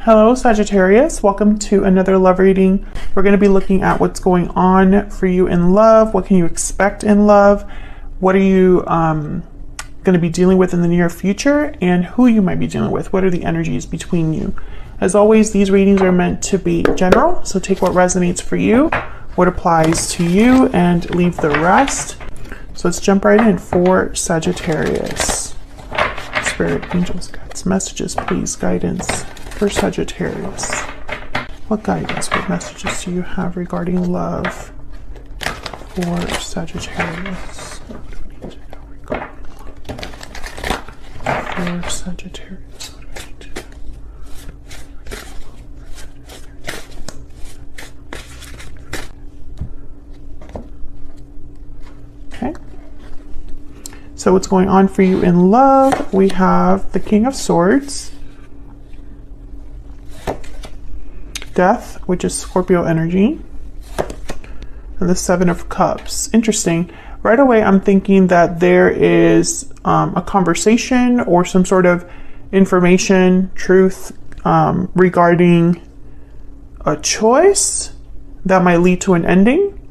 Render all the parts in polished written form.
Hello Sagittarius, welcome to another love reading. We're going to be looking at what's going on for you in love. What can you expect in love? What are you going to be dealing with in the near future, and who you might be dealing with? What are the energies between you? As always, these readings are meant to be general, so take what resonates for you, what applies to you, and leave the rest. So let's jump right in for Sagittarius. Spirit, angels, guides, messages, please, guidance for Sagittarius. What guidance, what messages do you have regarding love for Sagittarius? What do we need to know regarding love for Sagittarius? What do we need to know? Okay. So what's going on for you in love? We have the King of Swords, Death, which is Scorpio energy, and the Seven of Cups. Interesting. Right away, I'm thinking that there is a conversation or some sort of information, truth regarding a choice that might lead to an ending,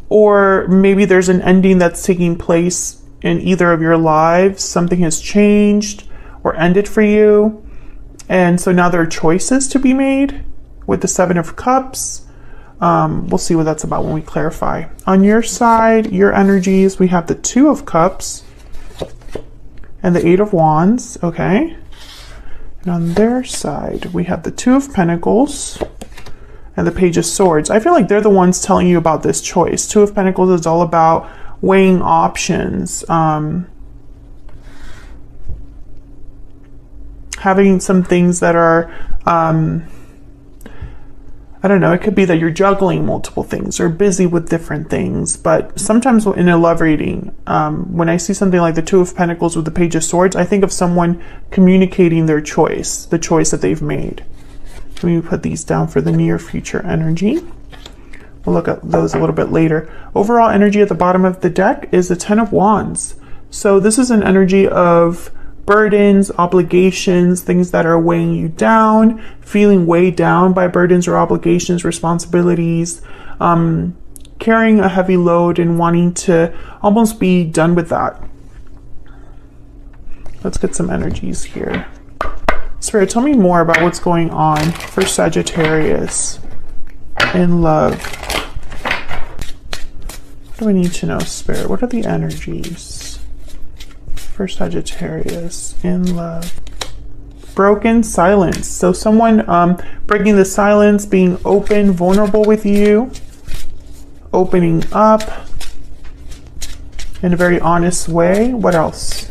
or maybe there's an ending that's taking place in either of your lives. Something has changed or ended for you, and so now there are choices to be made. With the Seven of Cups, we'll see what that's about when we clarify. On your side, your energies, we have the Two of Cups and the Eight of Wands, okay? And on their side, we have the Two of Pentacles and the Page of Swords. I feel like they're the ones telling you about this choice. Two of Pentacles is all about weighing options, having some things that are, I don't know, it could be that you're juggling multiple things or busy with different things. But sometimes in a love reading, when I see something like the Two of Pentacles with the Page of Swords, I think of someone communicating their choice, the choice that they've made. Let me put these down for the near future energy. We'll look at those a little bit later. Overall energy at the bottom of the deck is the Ten of Wands. So this is an energy of burdens, obligations, things that are weighing you down, feeling weighed down by burdens or obligations, responsibilities, carrying a heavy load and wanting to almost be done with that. Let's get some energies here. Spirit, tell me more about what's going on for Sagittarius in love. What do I need to know, Spirit? What are the energies for Sagittarius in love? Broken silence. So someone breaking the silence, being open, vulnerable with you, opening up in a very honest way. What else?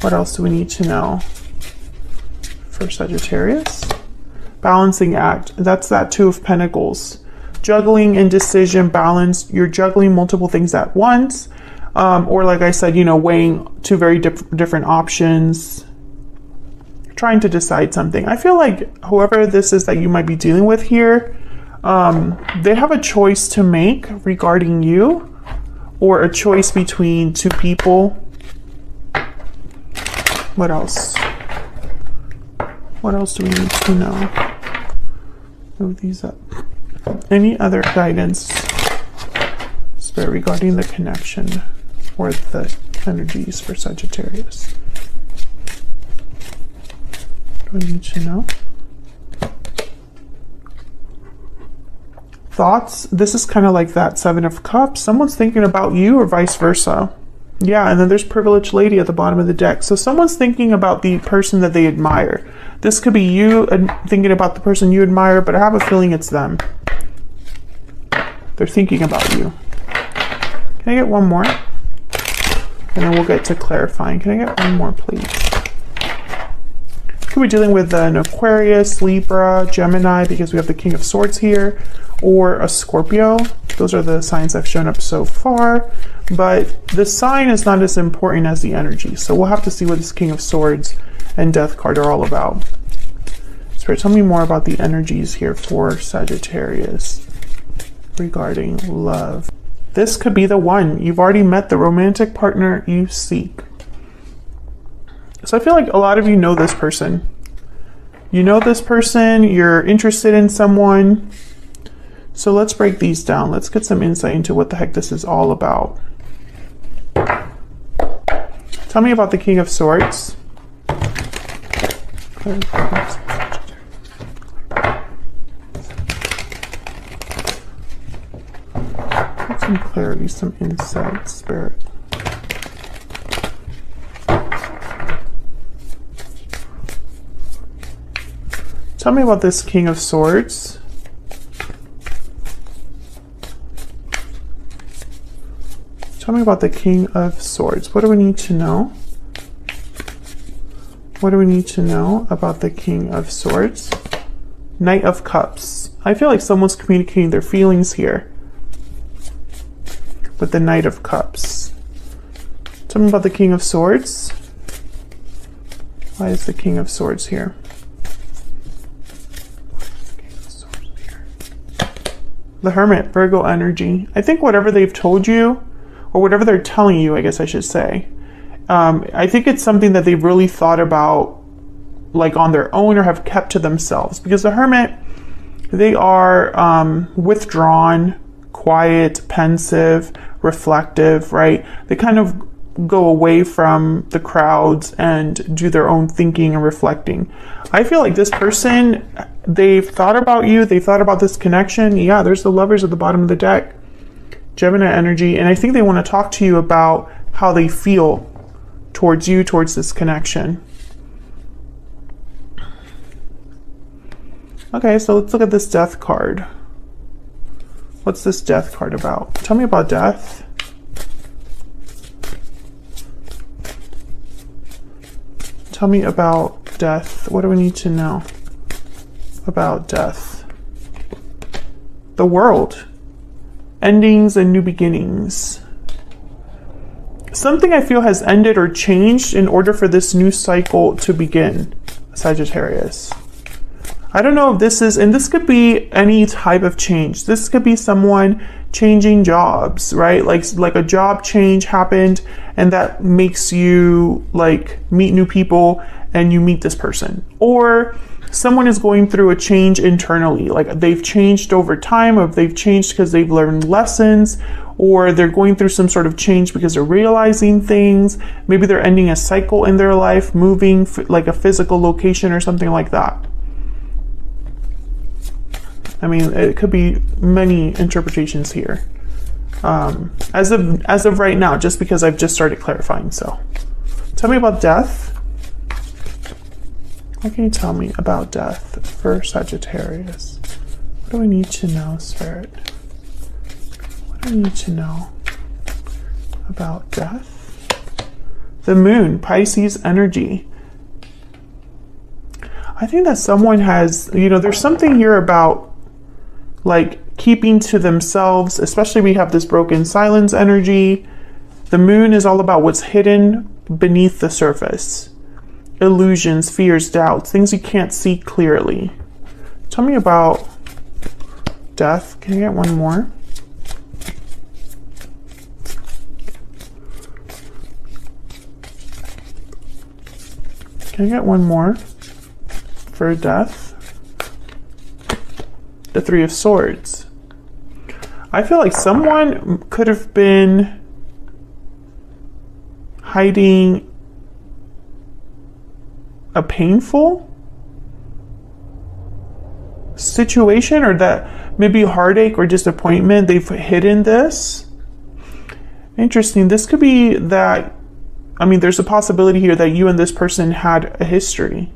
What else do we need to know for Sagittarius? Balancing act. That's that Two of Pentacles. Juggling, indecision, balance. You're juggling multiple things at once. Or like I said, weighing two very different options, trying to decide something. I feel like whoever this is that you might be dealing with here, they have a choice to make regarding you, or a choice between two people. What else? What else do we need to know? Move these up. Any other guidance, Spirit, regarding the connection or the energies for Sagittarius? Do I need to know? Thoughts? This is kind of like that Seven of Cups. Someone's thinking about you or vice versa. Yeah, and then there's Privileged Lady at the bottom of the deck. So someone's thinking about the person that they admire. This could be you thinking about the person you admire, but I have a feeling it's them. They're thinking about you. Can I get one more? And then we'll get to clarifying. Can I get one more, please? Could be dealing with an Aquarius, Libra, Gemini, because we have the King of Swords here, or a Scorpio. Those are the signs that have shown up so far. But the sign is not as important as the energy. So we'll have to see what this King of Swords and Death card are all about. Spirit, tell me more about the energies here for Sagittarius regarding love. This could be the one. You've already met the romantic partner you seek. So I feel like a lot of you know this person. You know this person, you're interested in someone. So let's break these down. Let's get some insight into what the heck this is all about. Tell me about the King of Swords. Get some clarity, some insight, Spirit. Tell me about this King of Swords. Tell me about the King of Swords. What do we need to know? What do we need to know about the King of Swords? Knight of Cups. I feel like someone's communicating their feelings here with the Knight of Cups. Tell me about the King of Swords. Why is the King of Swords here? The Hermit, Virgo energy. I think whatever they've told you, or whatever they're telling you, I guess I should say, I think it's something that they've really thought about, like on their own, or have kept to themselves. Because the Hermit, they are withdrawn, quiet, pensive, reflective, right? They kind of go away from the crowds and do their own thinking and reflecting. I feel like this person, they've thought about you, they thought about this connection. Yeah, there's the Lovers at the bottom of the deck. Gemini energy, and I think they want to talk to you about how they feel towards you, towards this connection. Okay, so let's look at this Death card. What's this Death card about? Tell me about death. Tell me about death. What do we need to know about death? The World. Endings and new beginnings. Something I feel has ended or changed in order for this new cycle to begin, Sagittarius. I don't know if this is, and this could be any type of change. This could be someone changing jobs, right? Like a job change happened, and that makes you like meet new people and you meet this person. Or someone is going through a change internally, like they've changed over time, or they've changed because they've learned lessons, or they're going through some sort of change because they're realizing things. Maybe they're ending a cycle in their life, moving like a physical location or something like that. I mean, it could be many interpretations here. As of right now, just because I've just started clarifying. So tell me about death. What can you tell me about death for Sagittarius? What do we need to know, Spirit? What do we need to know about death? The Moon, Pisces energy. I think that someone has, there's something here about like keeping to themselves, especially we have this broken silence energy. The Moon is all about what's hidden beneath the surface. Illusions, fears, doubts, things you can't see clearly. Tell me about death. Can I get one more? Can I get one more for death? The Three of Swords. I feel like someone could have been hiding a painful situation, or that maybe heartache or disappointment. They've hidden this. Interesting. This could be that, there's a possibility here that you and this person had a history,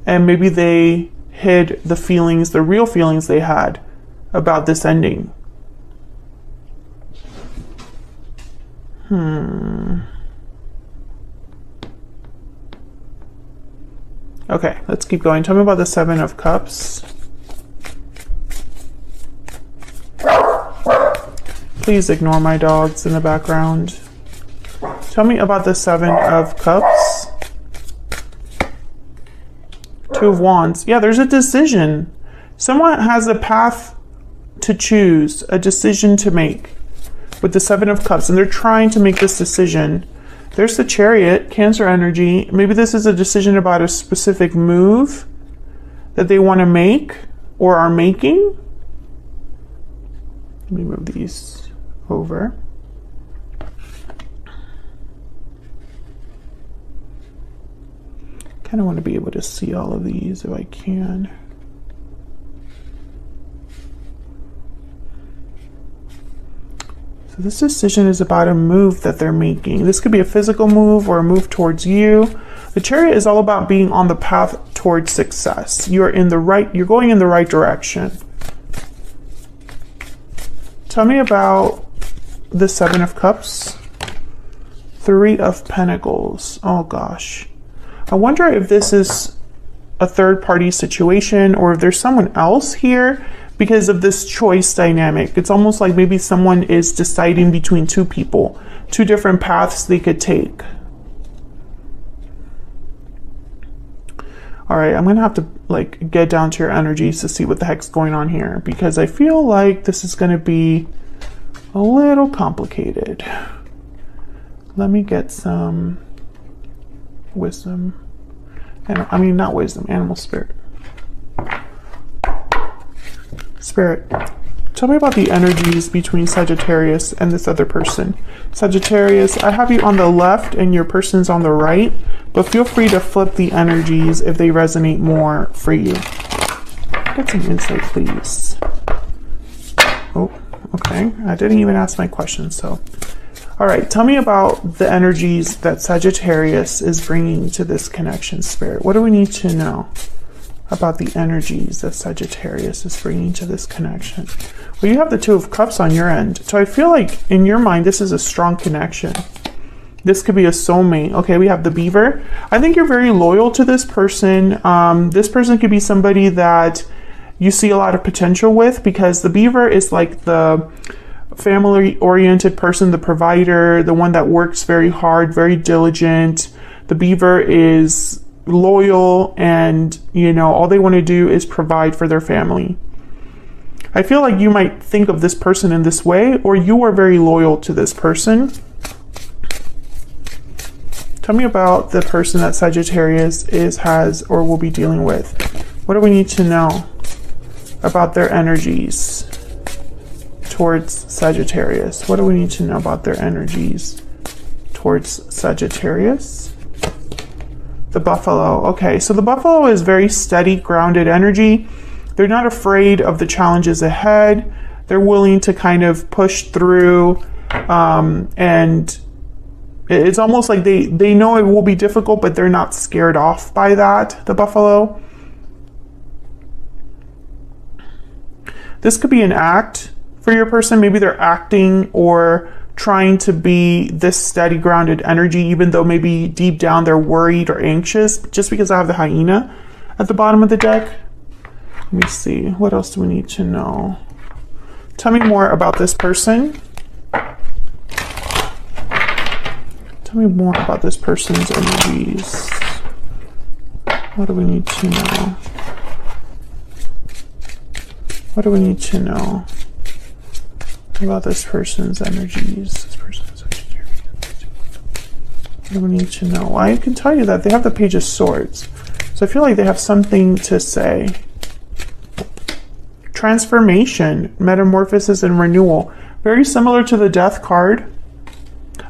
and maybe they hid the feelings, the real feelings they had about this ending. Okay, let's keep going. Tell me about the Seven of Cups. Please ignore my dogs in the background. Tell me about the Seven of Cups. Two of Wands. Yeah, there's a decision. Someone has a path to choose, a decision to make with the Seven of Cups, and they're trying to make this decision. There's the Chariot, Cancer energy. Maybe this is a decision about a specific move. that they want to make or are making. Let me move these over. Kind of want to be able to see all of these if I can. So this decision is about a move that they're making. This could be a physical move or a move towards you. The Chariot is all about being on the path towards success. You're going in the right direction. Tell me about the Seven of Cups, Three of Pentacles. Oh gosh. I wonder if this is a third party situation or if there's someone else here because of this choice dynamic. It's almost like maybe someone is deciding between two people, two different paths they could take. All right, I'm gonna have to like get down to your energies to see what the heck's going on here, because I feel like this is gonna be a little complicated. Let me get some wisdom, and I mean not wisdom, animal spirit. Spirit, tell me about the energies between Sagittarius and this other person. Sagittarius, I have you on the left and your person's on the right, but feel free to flip the energies if they resonate more for you. Get some insight, please. Oh, okay. I didn't even ask my question, so. All right, tell me about the energies that Sagittarius is bringing to this connection, Spirit. What do we need to know about the energies that Sagittarius is bringing to this connection? Well, you have the Two of Cups on your end. So I feel like in your mind, this is a strong connection. This could be a soulmate. Okay, we have the Beaver. I think you're very loyal to this person. This person could be somebody that you see a lot of potential with, because the Beaver is like the family-oriented person, the provider, the one that works very hard, very diligent. The Beaver is loyal, and you know, all they want to do is provide for their family. I feel like you might think of this person in this way, or you are very loyal to this person. Tell me about the person that Sagittarius has or will be dealing with. What do we need to know about their energies towards Sagittarius? What do we need to know about their energies towards Sagittarius? The Buffalo. Okay, so the Buffalo is very steady, grounded energy. They're not afraid of the challenges ahead. They're willing to kind of push through, and it's almost like they know it will be difficult, but they're not scared off by that, the Buffalo. This could be an act for your person. Maybe they're acting or trying to be this steady, grounded energy, even though maybe deep down they're worried or anxious. Just because I have the Hyena at the bottom of the deck. Let me see. What else do we need to know? Tell me more about this person. Tell me more about this person's energies. What do we need to know? What do we need to know about this person's energies? This person's Sagittarius. What do we need to know? Well, I can tell you that they have the Page of Swords. So I feel like they have something to say. Transformation, metamorphosis, and renewal. Very similar to the Death card.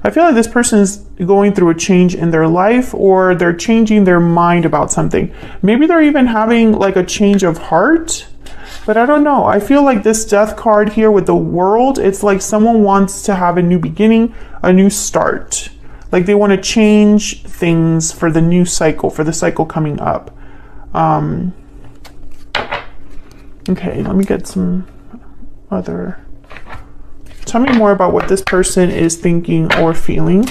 I feel like this person is going through a change in their life, or they're changing their mind about something. Maybe they're even having like a change of heart, but I don't know. I feel like this Death card here with the World, it's like someone wants to have a new beginning, a new start. Like they want to change things for the new cycle, for the cycle coming up. Okay, let me get some other. Tell me more about what this person is thinking or feeling.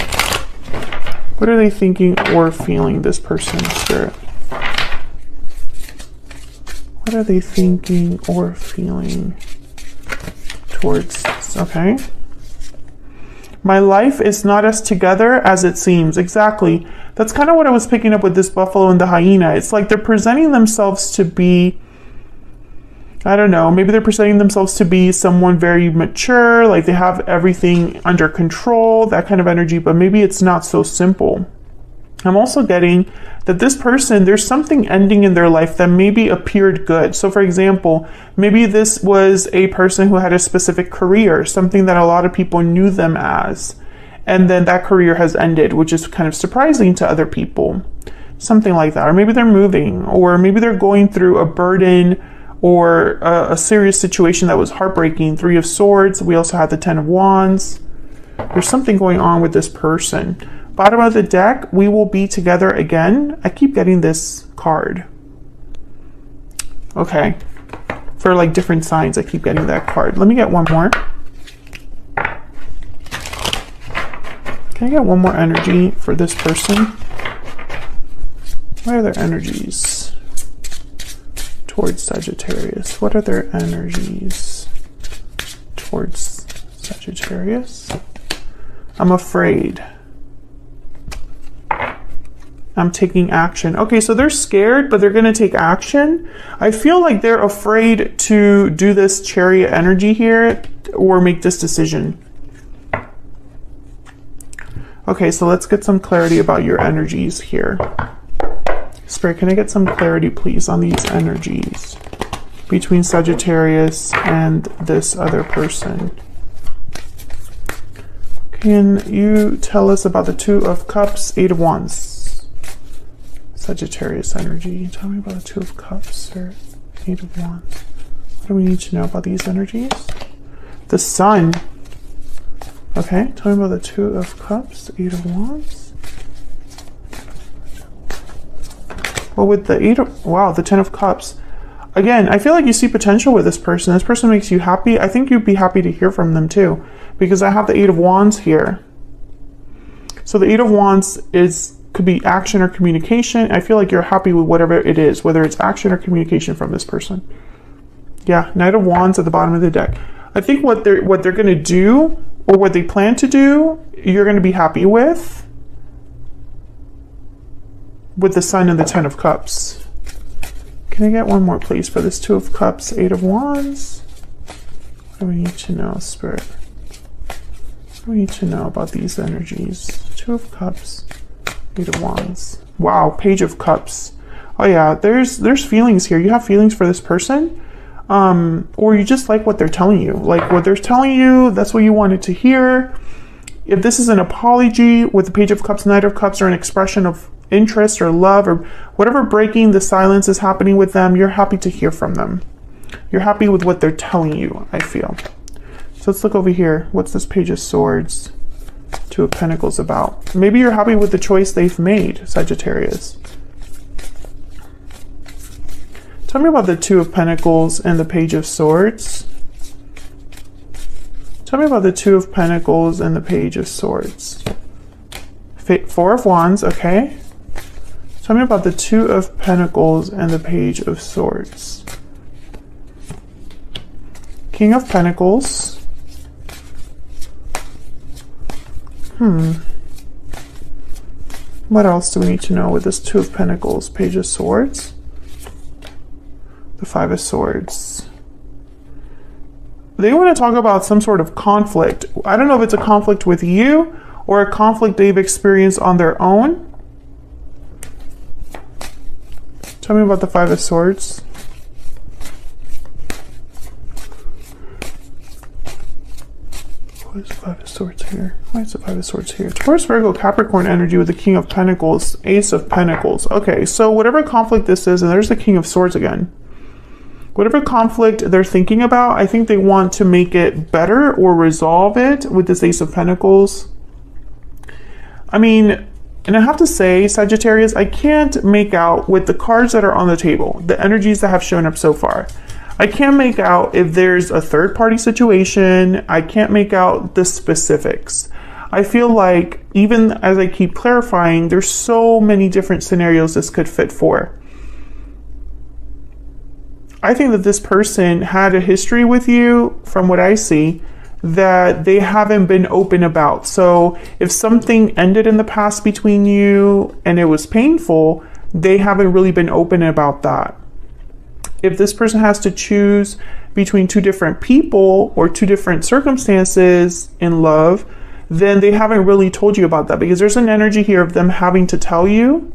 What are they thinking or feeling, this person, Spirit? What are they thinking or feeling towards this? Okay. My life is not as together as it seems. Exactly. That's kind of what I was picking up with this Buffalo and the Hyena. It's like they're presenting themselves to be, I don't know, maybe they're presenting themselves to be someone very mature, like they have everything under control, that kind of energy, but maybe it's not so simple. I'm also getting that this person, there's something ending in their life that maybe appeared good. So for example, maybe this was a person who had a specific career, something that a lot of people knew them as. And then that career has ended, which is kind of surprising to other people. Something like that. Or maybe they're moving, or maybe they're going through a burden or a serious situation that was heartbreaking. 3 of Swords. We also have the 10 of Wands. There's something going on with this person. Bottom of the deck, we will be together again. I keep getting this card. Okay. For like different signs, I keep getting that card. Let me get one more. Can I get one more energy for this person? What are their energies towards Sagittarius? What are their energies towards Sagittarius? I'm afraid. I'm taking action. Okay, so they're scared, but they're going to take action. I feel like they're afraid to do this Chariot energy here or make this decision. Okay, so let's get some clarity about your energies here. Spirit, can I get some clarity, please, on these energies between Sagittarius and this other person? Can you tell us about the 2 of Cups, 8 of Wands? Sagittarius energy. Tell me about the 2 of Cups, or 8 of Wands. What do we need to know about these energies? The Sun. Okay, tell me about the 2 of Cups, 8 of Wands. Well, with the 8 of, wow, the 10 of Cups. Again, I feel like you see potential with this person. This person makes you happy. I think you'd be happy to hear from them too, because I have the 8 of Wands here. So the 8 of Wands could be action or communication. I feel like you're happy with whatever it is, whether it's action or communication from this person. Yeah, Knight of Wands at the bottom of the deck. I think what they're going to do, or what they plan to do, you're going to be happy with the Sun and the 10 of Cups. Can I get one more, please, for this 2 of Cups, 8 of Wands? What do we need to know, Spirit? What do we need to know about these energies? 2 of Cups, 8 of Wands. Wow, Page of Cups. Oh yeah, there's feelings here. You have feelings for this person, or you just like what they're telling you. Like what they're telling you, that's what you wanted to hear. If this is an apology with the Page of Cups, Knight of Cups, or an expression of interest or love or whatever breaking the silence is happening with them, you're happy to hear from them. You're happy with what they're telling you, I feel. So let's look over here. What's this Page of Swords, 2 of Pentacles about? Maybe you're happy with the choice they've made, Sagittarius. Tell me about the 2 of Pentacles and the Page of Swords. Tell me about the 2 of Pentacles and the Page of Swords. 4 of Wands, okay. Tell me about the 2 of Pentacles and the Page of Swords. King of Pentacles. What else do we need to know with this 2 of Pentacles, Page of Swords? The 5 of Swords. They want to talk about some sort of conflict. I don't know if it's a conflict with you or a conflict they've experienced on their own. Tell me about the 5 of Swords. What is the 5 of Swords here? Why is the 5 of Swords here? Taurus, Virgo, Capricorn energy with the King of Pentacles, Ace of Pentacles. Okay, so whatever conflict this is, and there's the King of Swords again. Whatever conflict they're thinking about, I think they want to make it better or resolve it with this Ace of Pentacles. I mean, and I have to say, Sagittarius, I can't make out with the cards that are on the table, the energies that have shown up so far. I can't make out if there's a third-party situation. I can't make out the specifics. I feel like, even as I keep clarifying, there's so many different scenarios this could fit for. I think that this person had a history with you, from what I see, that they haven't been open about. So if something ended in the past between you and it was painful, they haven't really been open about that. If this person has to choose between 2 different people or 2 different circumstances in love, then they haven't really told you about that, because there's an energy here of them having to tell you,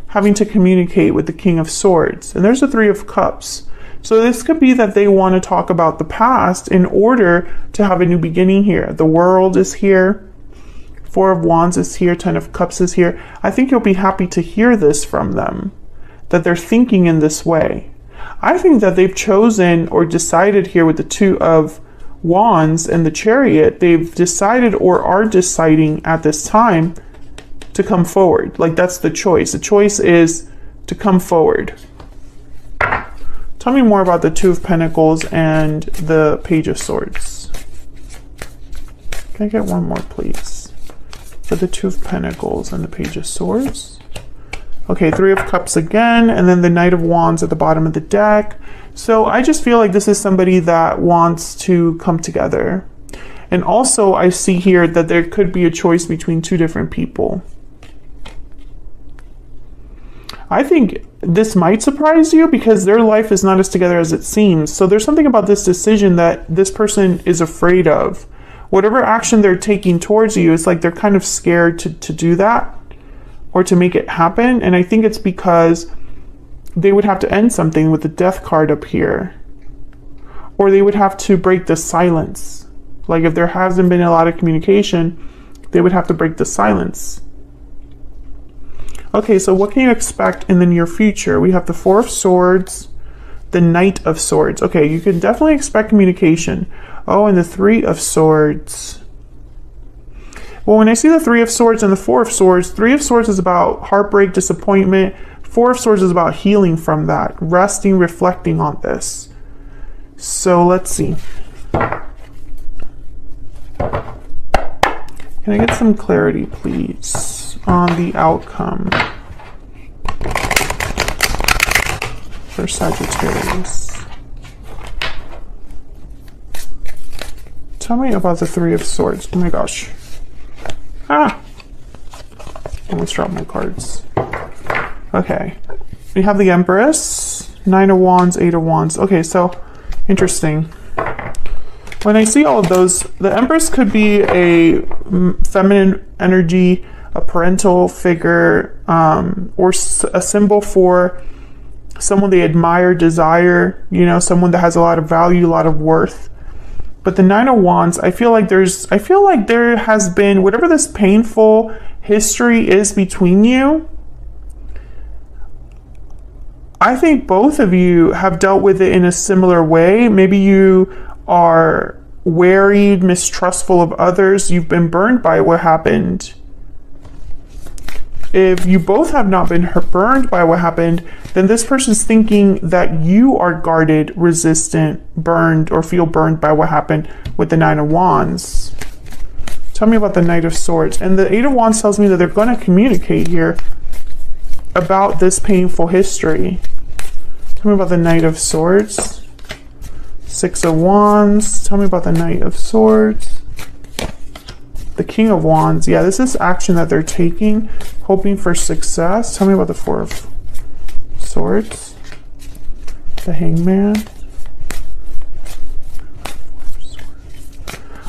having to communicate with the King of Swords. And there's the Three of Cups. So this could be that they want to talk about the past in order to have a new beginning here. The World is here. Four of Wands is here. Ten of Cups is here. I think you'll be happy to hear this from them, that they're thinking in this way. I think that they've chosen or decided here with the Two of Wands and the Chariot, they've decided or are deciding at this time to come forward. Like, that's the choice. The choice is to come forward. Tell me more about the Two of Pentacles and the Page of Swords. Can I get one more, please? For the Two of Pentacles and the Page of Swords. Okay, Three of Cups again, and then the Knight of Wands at the bottom of the deck. So I just feel like this is somebody that wants to come together. And also I see here that there could be a choice between two different people. I think this might surprise you because their life is not as together as it seems. So there's something about this decision that this person is afraid of. Whatever action they're taking towards you, it's like they're kind of scared to do that or to make it happen. And I think it's because they would have to end something with the Death card up here. Or they would have to break the silence. Like if there hasn't been a lot of communication, they would have to break the silence. Okay, so what can you expect in the near future? We have the Four of Swords, the Knight of Swords. Okay, you can definitely expect communication. Oh, and the Three of Swords. Well, when I see the Three of Swords and the Four of Swords, Three of Swords is about heartbreak, disappointment. Four of Swords is about healing from that, resting, reflecting on this. So let's see. Can I get some clarity, please, on the outcome for Sagittarius? Tell me about the Three of Swords. Oh my gosh. Ah! Almost dropped my cards. Okay. We have the Empress, Nine of Wands, Eight of Wands. Okay, so interesting. When I see all of those, the Empress could be a feminine energy, a parental figure, or a symbol for someone they admire, desire, you know, someone that has a lot of value, a lot of worth. But the Nine of Wands, I feel like there has been, whatever this painful history is between you, I think both of you have dealt with it in a similar way. Maybe you are worried, mistrustful of others. You've been burned by what happened. If you both have not been burned by what happened, then this person's thinking that you are guarded, resistant, burned, or feel burned by what happened with the Nine of Wands. Tell me about the Knight of Swords. And the Eight of Wands tells me that they're going to communicate here about this painful history. Tell me about the Knight of Swords. Six of Wands. Tell me about the Knight of Swords. The King of Wands. Yeah, this is action that they're taking, hoping for success. Tell me about the Four of Swords. The Hangman.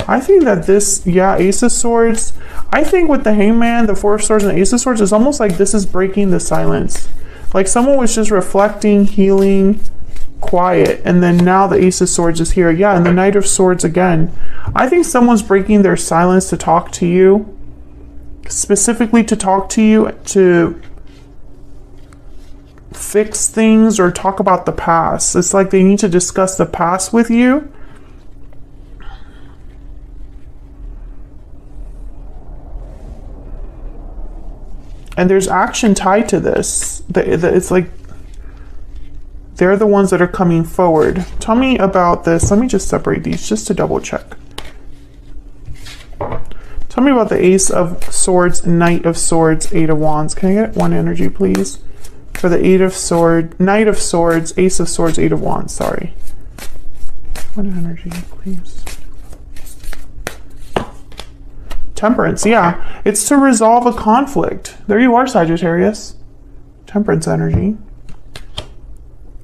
I think that this, yeah, Ace of Swords. I think with the Hangman, the Four of Swords, and the Ace of Swords, it's almost like this is breaking the silence. Like someone was just reflecting, healing, quiet, and then now the Ace of Swords is here. Yeah, and the Knight of Swords again. I think someone's breaking their silence to talk to you, specifically to talk to you, to fix things or talk about the past. It's like they need to discuss the past with you. And there's action tied to this. It's like they're the ones that are coming forward. Tell me about this. Let me just separate these just to double check. Tell me about the Ace of Swords, Knight of Swords, Eight of Wands. Can I get one energy, please? For the Eight of Swords, Knight of Swords, Ace of Swords, Eight of Wands. Sorry. One energy, please. Temperance, yeah. It's to resolve a conflict. There you are, Sagittarius. Temperance energy.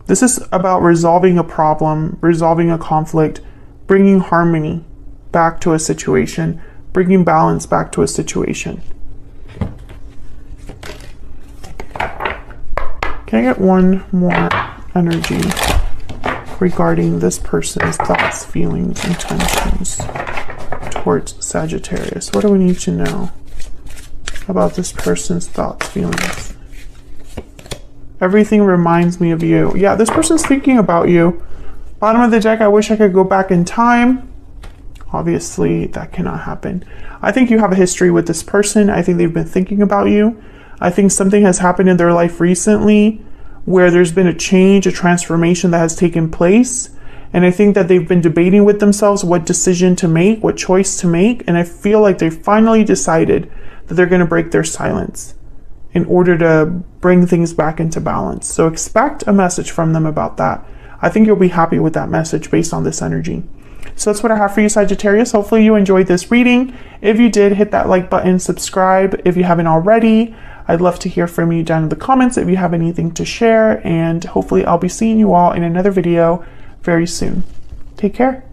This is about resolving a problem, resolving a conflict, bringing harmony back to a situation, bringing balance back to a situation. Can I get one more energy regarding this person's thoughts, feelings, intentions towards Sagittarius? What do we need to know about this person's thoughts, feelings? Everything reminds me of you. Yeah, this person's thinking about you. Bottom of the deck, I wish I could go back in time. Obviously, that cannot happen. I think you have a history with this person. I think they've been thinking about you. I think something has happened in their life recently where there's been a change, a transformation that has taken place. And I think that they've been debating with themselves what decision to make, what choice to make. And I feel like they finally decided that they're going to break their silence in order to bring things back into balance. So expect a message from them about that. I think you'll be happy with that message based on this energy. So that's what I have for you, Sagittarius. Hopefully you enjoyed this reading. If you did, hit that like button, subscribe if you haven't already. I'd love to hear from you down in the comments if you have anything to share, and hopefully I'll be seeing you all in another video very soon. Take care.